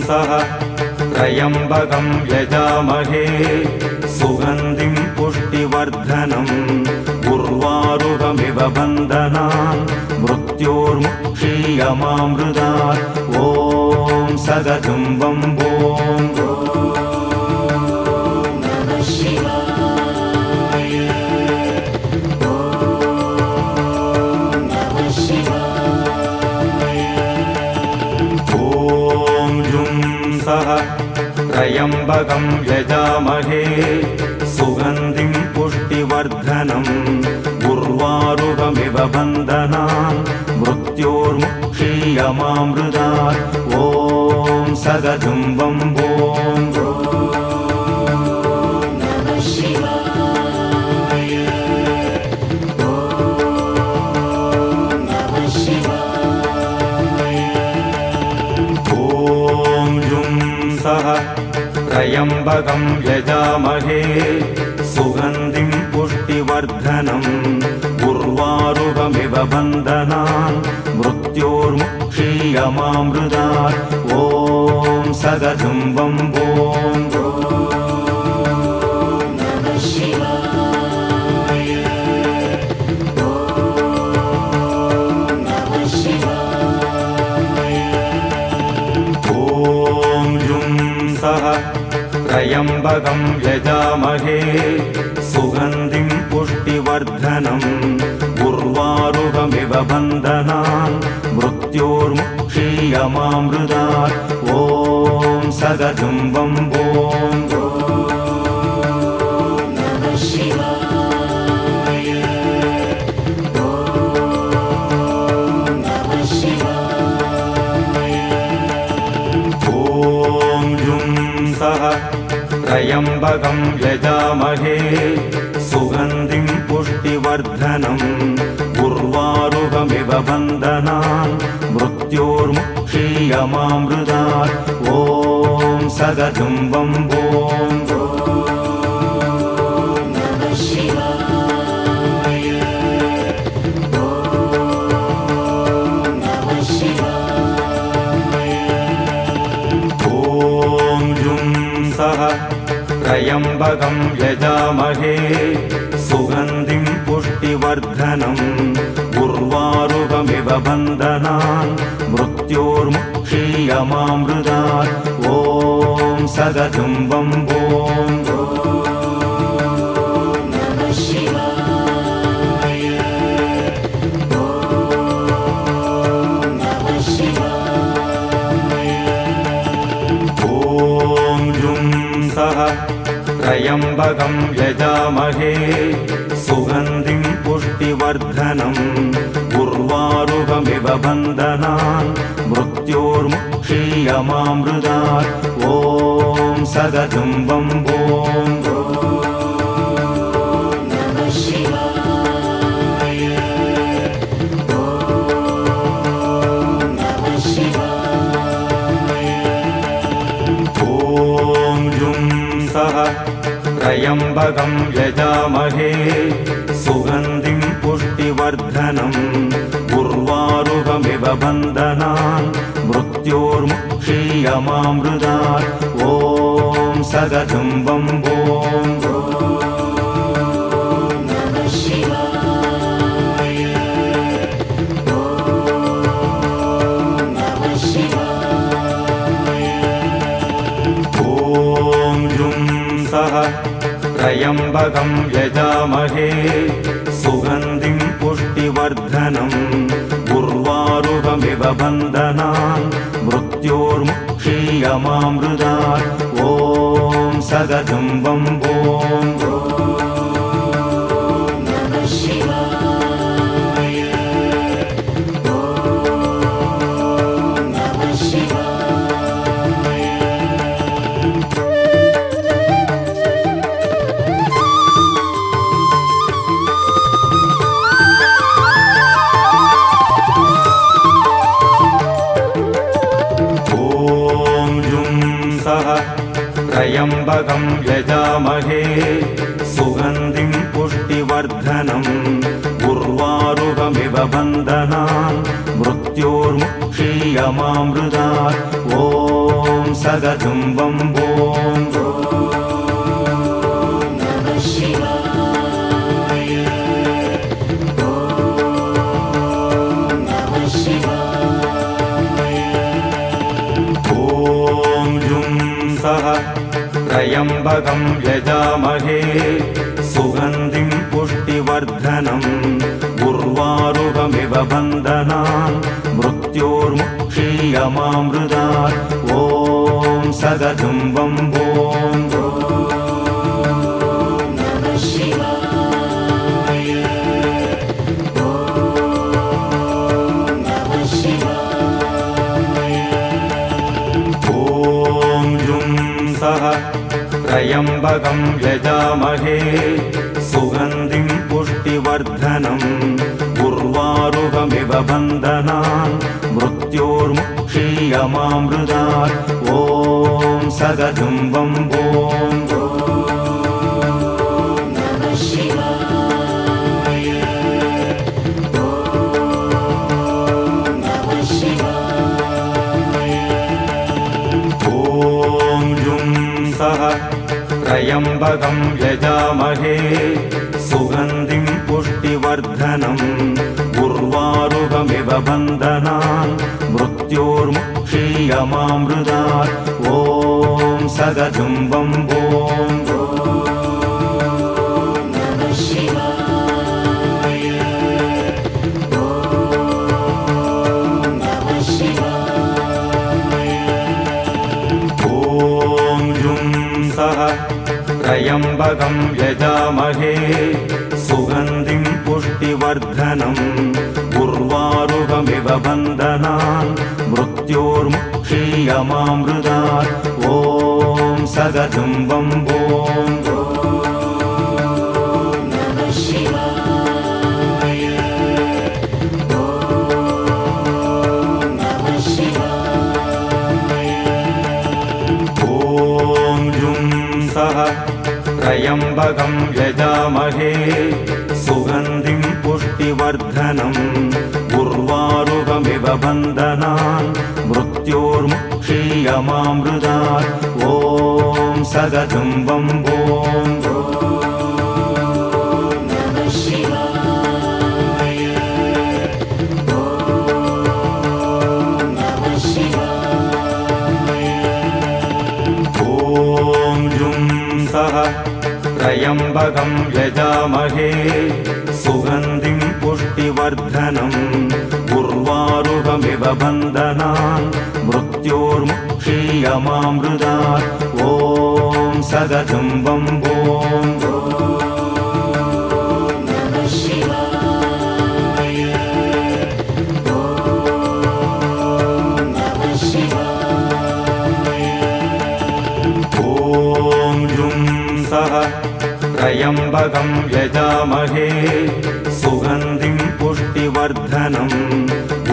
सह त्र्यम्बकं यजामहे सुगन्धिं पुष्टिवर्धनम् उर्वारुकमिव बन्धनान् मृत्योर्मुक्षीयमामृतात् ॐ सगजं वम्बों सह त्र्यम्बकं यजामहे सुगन्धिं पुष्टिवर्धनम् उर्वारुकमिव बन्धनान् मृत्योर्मुक्षीयमामृतात् ॐ सगजं वम्बों सह त्र्यम्बकं यजामहे सुगन्धिं पुष्टिवर्धनम् उर्वारुकमिव बन्धनान् मृत्योर्मुक्षीयमामृतात् ॐ सगजं वम्बों सह त्र्यम्बकं यजामहे सुगन्धिं पुष्टिवर्धनम् उर्वारुकमिव बन्धनान् मृत्योर्मुक्षीयमामृतात् ॐ सगजं वम्बों सह त्र्यम्बकं यजामहे सुगन्धिं पुष्टिवर्धनम् उर्वारुकमिव बन्धनान् मृत्योर्मुक्षीयमामृतात् ॐ सगजं वम्बों सह त्र्यम्बकं यजामहे सुगन्धिं पुष्टिवर्धनम् उर्वारुकमिव बन्धनान् मृत्योर्मुक्षीयमामृतात् ॐ सगजं वम्बों सह त्र्यम्बकं यजामहे सुगन्धिं पुष्टिवर्धनम् उर्वारुकमिव बन्धनान् मृत्योर्मुक्षीयमामृतात् ॐ सगजं वम्बों सह त्र्यम्बकं यजामहे सुगन्धिं पुष्टिवर्धनम् उर्वारुकमिव बन्धनान् मृत्योर्मुक्षीयमामृतात् ॐ सगजं वम्बों सह त्र्यम्बकं यजामहे सुगन्धिं पुष्टिवर्धनम् उर्वारुकमिव बन्धनान् मृत्योर्मुक्षीयमामृतात् ॐ सगजं वम्बों त्र्यम्बकं यजामहे सुगन्धिं पुष्टिवर्धनम् उर्वारुकमिव बन्धनान् मृत्योर्मुक्षीयमामृतात् ॐ सगजुम्बं ॐ त्र्यम्बकं यजामहे सुगन्धिं पुष्टिवर्धनम् उर्वारुकमिव बन्धनान् मृत्योर्मुक्षीयमामृतात् ॐ सगजुम्बं ॐ त्र्यम्बकं यजामहे सुगन्धिं पुष्टिवर्धनम् उर्वारुकमिव बन्धनान् मृत्योर्मुक्षीयमामृतात् ॐ सगजुम्बं ॐ त्र्यम्बकं यजामहे सुगन्धिं पुष्टिवर्धनम् उर्वारुकमिव बन्धनान् मृत्योर्मुक्षीयमामृतात् ॐ सगजुम्बं ॐ त्र्यम्बकं यजामहे सुगन्धिं पुष्टिवर्धनम् उर्वारुकमिव बन्धनान् मृत्योर्मुक्षीयमामृतात् ॐ सगजुम्बं ॐ त्र्यम्बकं यजामहे सुगन्धिं पुष्टिवर्धनम् उर्वारुकमिव बन्धनान् मृत्योर्मुक्षीयमामृतात् ॐ सगजुम्बं ॐ त्र्यम्बकं यजामहे सुगन्धिं पुष्टिवर्धनम् उर्वारुकमिव बन्धनान् मृत्योर्मुक्षीयमामृतात् ॐ सगजुम्बं ॐ त्र्यम्बकं यजामहे सुगन्धिं पुष्टिवर्धनम्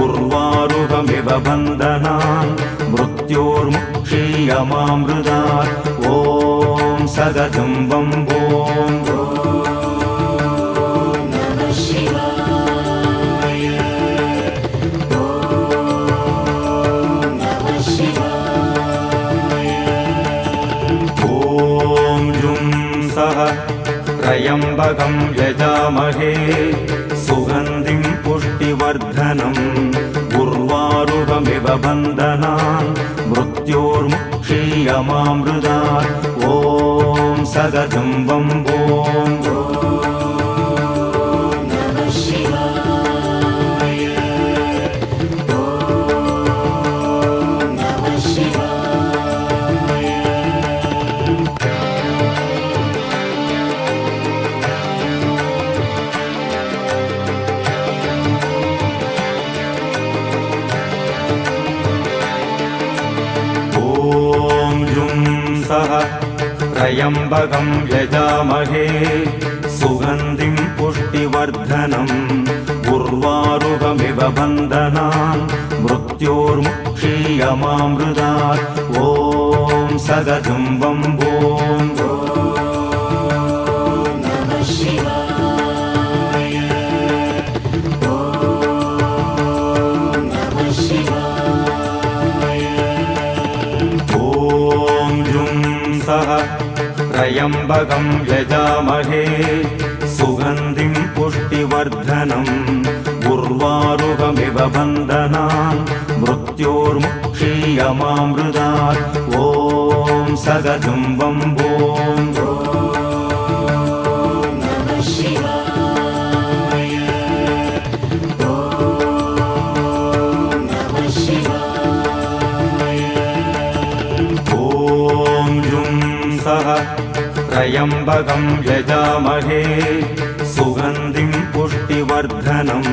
उर्वारुकमिव बन्धनान् मृत्योर्मुक्षीयमामृतात् ॐ सगजुम्बं ॐ त्र्यम्बकं यजामहे सुगन्धिं पुष्टिवर्धनम् उर्वारुकमिव बन्धनान् मृत्योर्मुक्षीयमामृतात् ॐ सगजुम्बं ॐ त्र्यम्बकं यजामहे सुगन्धिं पुष्टिवर्धनम् उर्वारुकमिव बन्धनान् मृत्योर्मुक्षीयमामृतात् ॐ सगजुम्बं ॐ ॐ ॐ जुं सः त्र्यम्बकं यजामहे सुगन्धिं पुष्टिवर्धनम् उर्वारुकमिव बन्धनान् मृत्योर्मुक्षीयमामृतात् ॐ सगजुम्बं भूं त्र्यम्बकं यजामहे सुगन्धिं पुष्टिवर्धनम्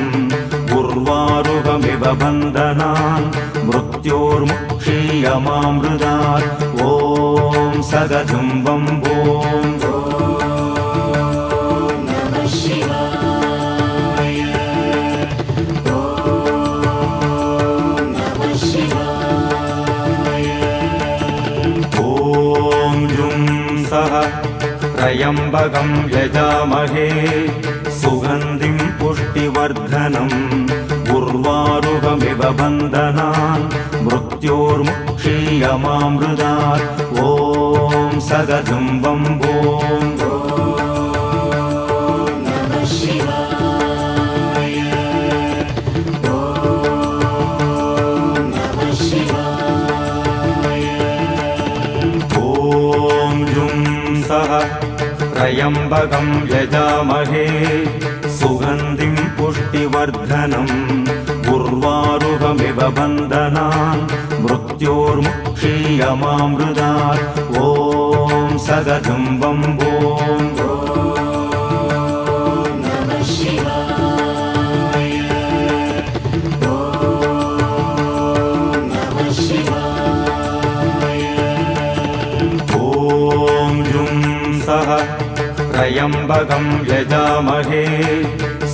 उर्वारुकमिव बन्धनान् मृत्योर्मुक्षीयमामृतात् ॐ सगजुम्बं भूं त्र्यम्बकं यजामहे सुगन्धिं पुष्टिवर्धनम् उर्वारुकमिव बन्धनान् मृत्योर्मुक्षीयमामृतात् ॐ सगजुम्बं भूं त्र्यम्बकं यजामहे सुगन्धिं पुष्टिवर्धनम् उर्वारुकमिव बन्धनान् मृत्योर्मुक्षीयमामृतात् ॐ सगजुम्बं भूं त्र्यम्बकं यजामहे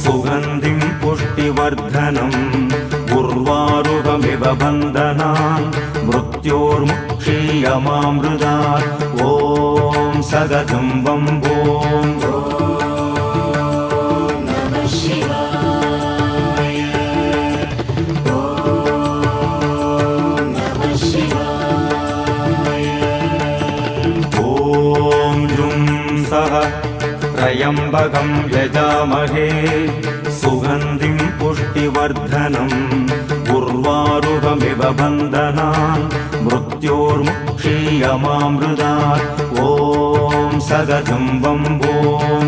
सुगन्धिं पुष्टिवर्धनम् उर्वारुकमिव बन्धनान् मृत्योर्मुक्षीयमामृतात् ॐ सगजुम्बं भूं त्र्यम्बकं यजामहे सुगन्धिं पुष्टिवर्धनम् उर्वारुकमिव बन्धनान् मृत्योर्मुक्षीयमामृतात् ॐ सगजुम्बं भूं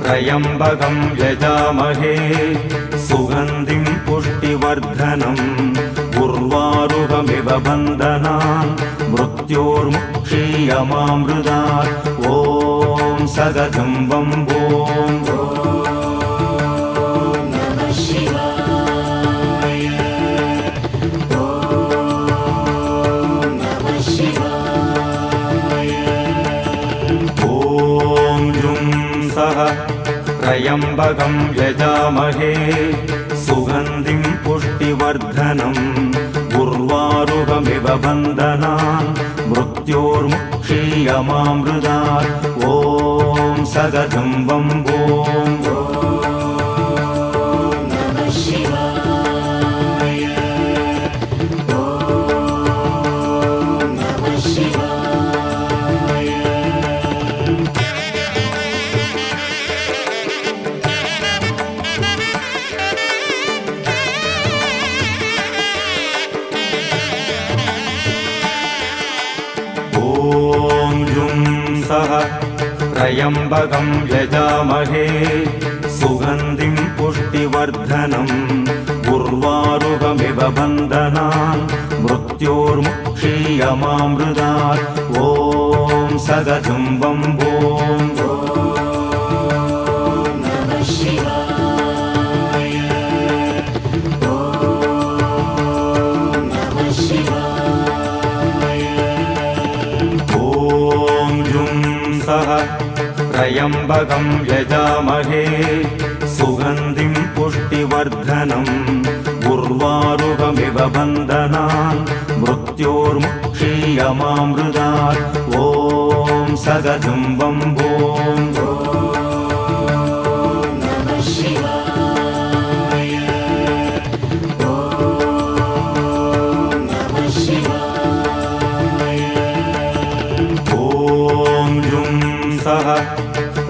त्र्यम्बकं यजामहे सुगन्धिं पुष्टिवर्धनम् उर्वारुकमिव बन्धनान् मृत्योर्मुक्षीयमामृतात् ॐ सगजुम्बं भूं त्र्यम्बकं यजामहे सुगन्धिं पुष्टिवर्धनम् उर्वारुकमिव बन्धनान् मृत्योर्मुक्षीयमामृतात् ॐ सगजुम्बं भूं त्र्यम्बकं यजामहे सुगन्धिं पुष्टिवर्धनम् उर्वारुकमिव बन्धनान् मृत्योर्मुक्षीयमामृतात् ॐ सगजुम्बं भूं त्र्यम्बकं यजामहे सुगन्धिं पुष्टिवर्धनम् उर्वारुकमिव बन्धनान् मृत्योर्मुक्षीयमामृतात् क्षीयमामृतात् ॐ सगजुम्बं भूम्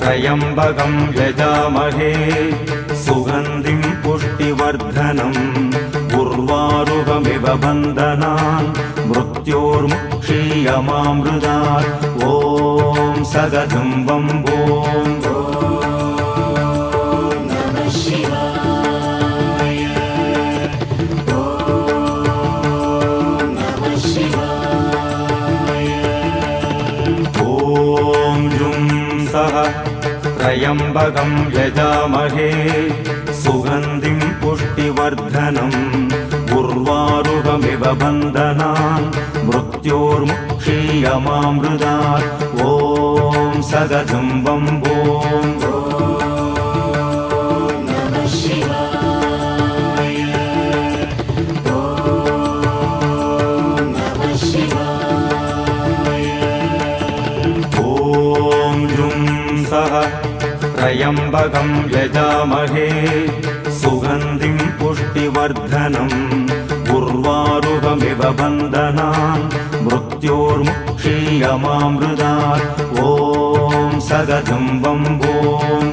त्र्यम्बकं यजामहे सुगन्धिं पुष्टिवर्धनम् उर्वारुकमिव बन्धनान् मृत्योर्मुक्षीयमामृतात् ॐ सगजुम्बं भूम् त्र्यम्बकं यजामहे सुगन्धिं पुष्टिवर्धनम् उर्वारुकमिव बन्धनान् मृत्योर्मुक्षीयमामृतात् ॐ सगजुम्बं भूम् त्र्यम्बकं यजामहे सुगन्धिं पुष्टिवर्धनम् उर्वारुकमिव बन्धनान् मृत्योर्मुक्षीयमामृतात् ॐ सगजुम्बं भूम्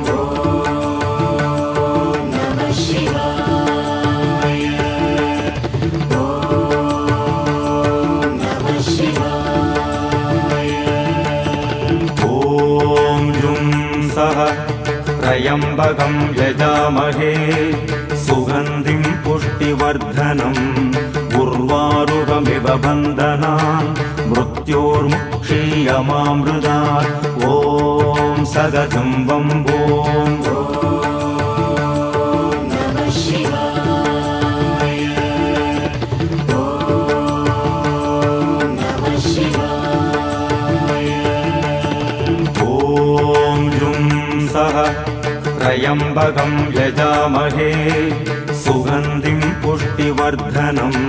त्र्यम्बकं यजामहे सुगन्धिं पुष्टिवर्धनम् उर्वारुकमिव बन्धनान् मृत्योर्मुक्षीयमामृतात् ॐ सगजुम्बं भूम् त्र्यम्बकं यजामहे सुगन्धिं पुष्टिवर्धनम्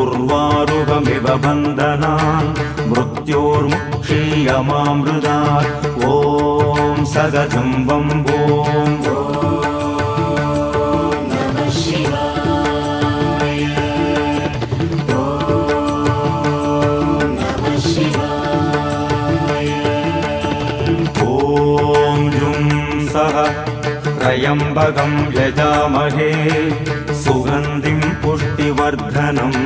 उर्वारुकमिव बन्धनान् मृत्योर्मुक्षीयमामृतात् ॐ सगजुम्बं भूम् त्र्यम्बकं यजामहे सुगन्धिं पुष्टिवर्धनम्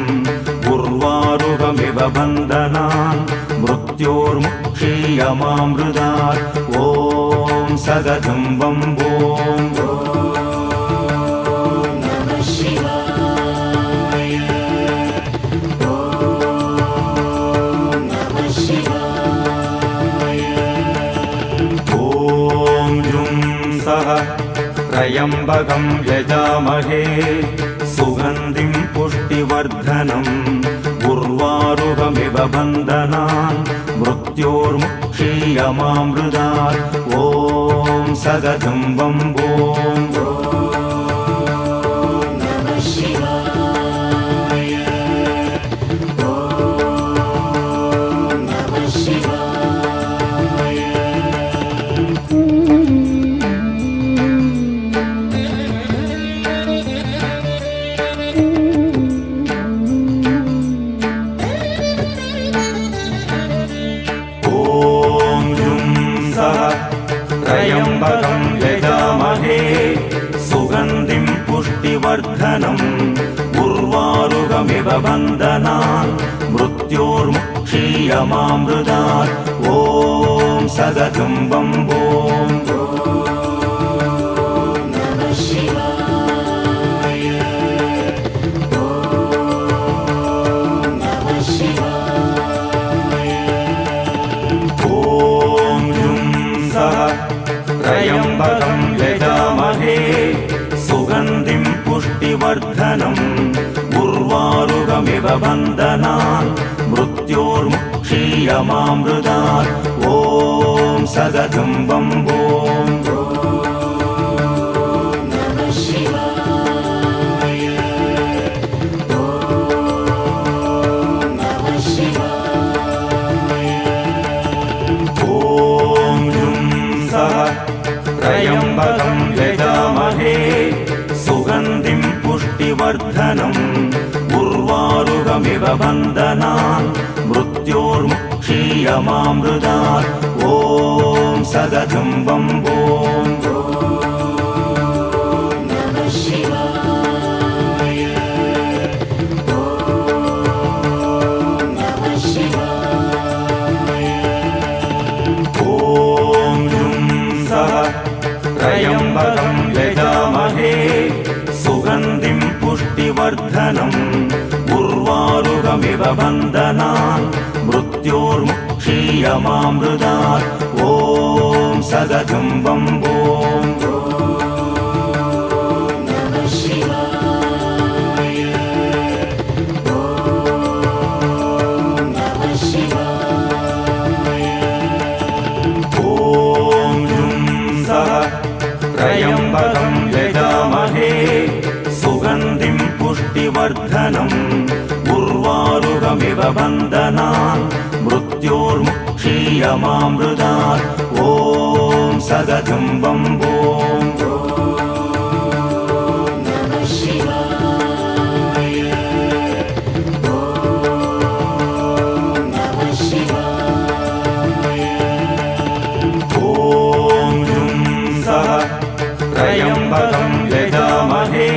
उर्वारुकमिव बन्धनान् मृत्योर्मुक्षीयमामृतात् ॐ सगजुम्बं भूम् त्र्यम्बकं यजामहे सुगन्धिं पुष्टिवर्धनम् उर्वारुकमिव बन्धनान् मृत्योर्मुक्षीयमामृतात् ॐ सगजुम्बं भूम् त्र्यम्बकं यजामहे सुगन्धिं पुष्टिवर्धनम् उर्वारुकमिव बन्धनान् मृत्योर्मुक्षीयमामृतात् ॐ सगजुम्बं भूम् त्र्यम्बकं यजामहे सुगन्धिं पुष्टिवर्धनम् उर्वारुकमिव बन्धनान् मृत्योर्मुक्षीयमामृतात् ॐ सगजुम्बं भूम् शिवाय बन्धनान् मृत्योर्मुक्षीयमामृतात् ॐ सदतं बम्बोम् त्र्यम्बकं यजामहे सुगन्धिं पुष्टिवर्धनम् उर्वारुकमिव बन्धनान् मृत्योर्मुक्षीयमामृतात् ॐ सदतं बम्बोम् त्र्यम्बकं यजामहे सुगन्धिं पुष्टिवर्धनम् उर्वारुकमिव बन्धनान् मृत्योर्मुक्षीयमामृतात् ॐ सदतं बम्बोम् त्र्यम्बकं यजामहे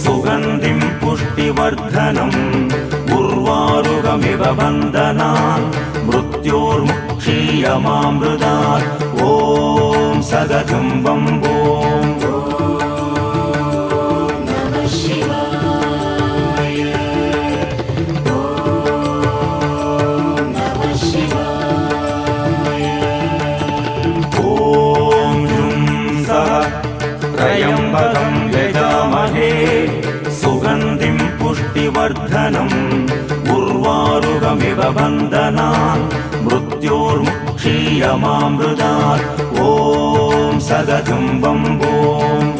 सुगन्धिं पुष्टिवर्धनम् उर्वारुकमिव बन्धनान् मृत्योर्मुक्षीयमामृतात् ॐ सदतं बम्बोम् त्र्यम्बकं यजामहे सुगन्धिं पुष्टिवर्धनम् उर्वारुकमिव बन्धनान् मृत्योर्मुक्षीयमामृतात् ॐ सदतं बम्बोम्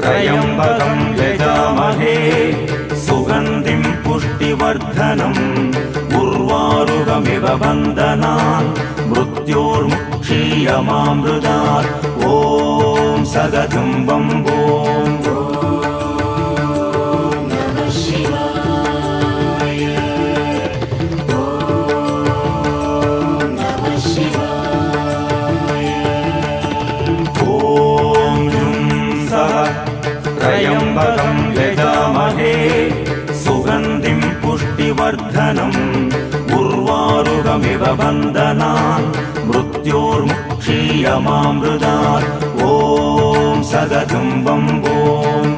त्र्यम्बकं यजामहे सुगन्धिं पुष्टिवर्धनम् उर्वारुकमिव बन्धनान् मृत्योर्मुक्षीयमामृतात् ॐ सदतं बम्बोम् त्र्यम्बकं यजामहे सुगन्धिं पुष्टिवर्धनम् उर्वारुकमिव बन्धनान् मृत्योर्मुक्षीयमामृतात् ॐ सदतं बम्बोम्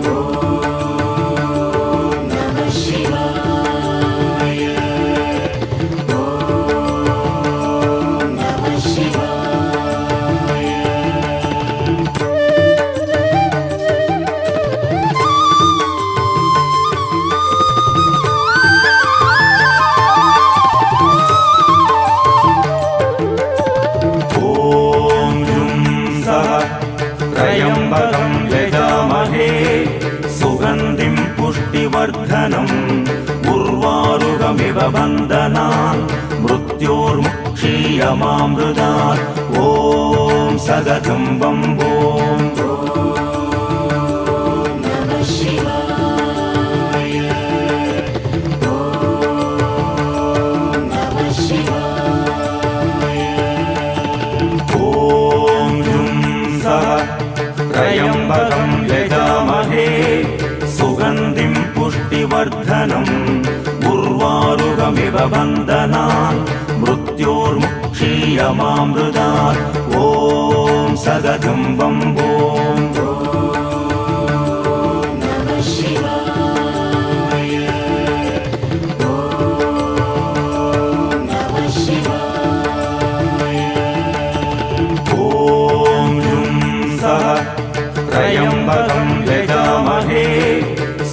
त्र्यम्बकं यजामहे सुगन्धिं पुष्टिवर्धनम् उर्वारुकमिव बन्धनान् मृत्योर्मुक्षीयमामृतात् ॐ सदतं बम्बोम् त्र्यम्बकं यजामहे सुगन्धिं पुष्टिवर्धनम् उर्वारुकमिव बन्धनान् मृत्योर्मुक्षीयमामृतात् ॐ सदतं बम्बोम् त्र्यम्बकं यजामहे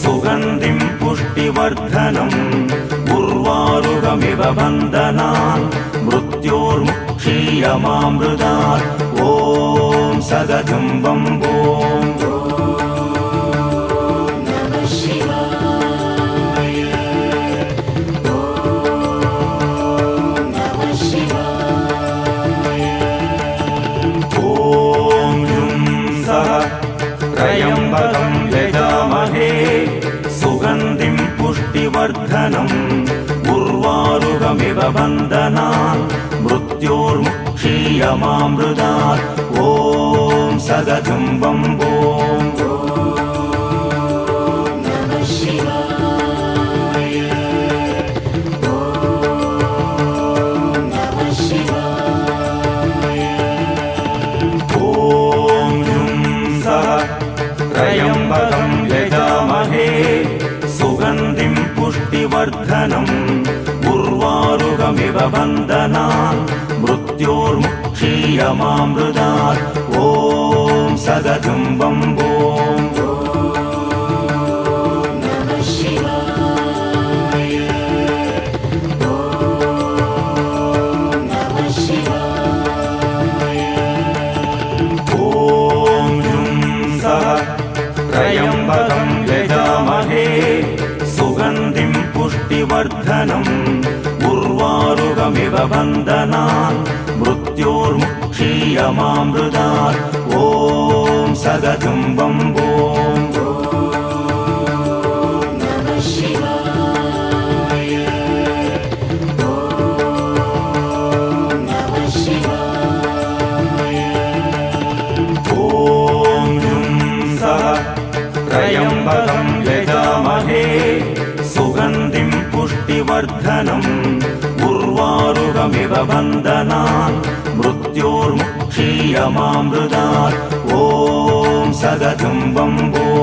सुगन्धिं पुष्टिवर्धनम् उर्वारुकमिव बन्धनान् मृत्योर्मुक्षीयमामृतात् ॐ सदतं बम्बोम् ॐ क्षीयमामृतात् ॐ सदतं वम्बों त्र्यम्बकं यजामहे सुगन्धिं पुष्टिवर्धनम् उर्वारुकमिव बन्धनान् मृत्योर्मुक्षीयमामृतात् ॐ सदतं वम्बों त्र्यम्बकं यजामहे सुगन्धिं पुष्टिवर्धनम् उर्वारुकमिव बन्धनान् मृत्योर्मुक्षीयमामृतात् ॐ सदतं वम्बों त्र्यम्बकं यजामहे सुगन्धिं पुष्टिवर्धनम् उर्वारुकमिव बन्धनान् मृत्योर्मुक्षीयमामृतात् ॐ सदतं वम्बों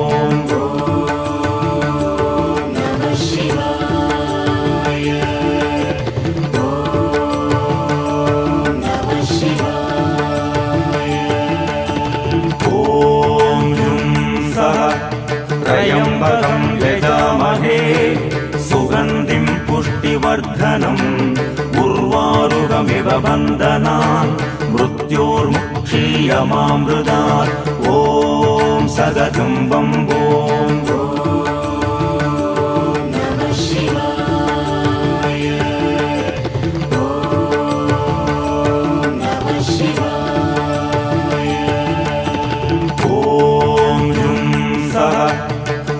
त्र्यम्बकं यजामहे सुगन्धिं पुष्टिवर्धनम् उर्वारुकमिव बन्धनान् मृत्योर्मुक्षीयमामृतात् ॐ सदतं वम्बों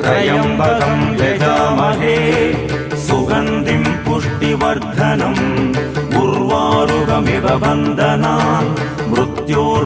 त्र्यम्बकं यजामहे सुगन्धिं पुष्टिवर्धनम् उर्वारुकमिव बन्धनान्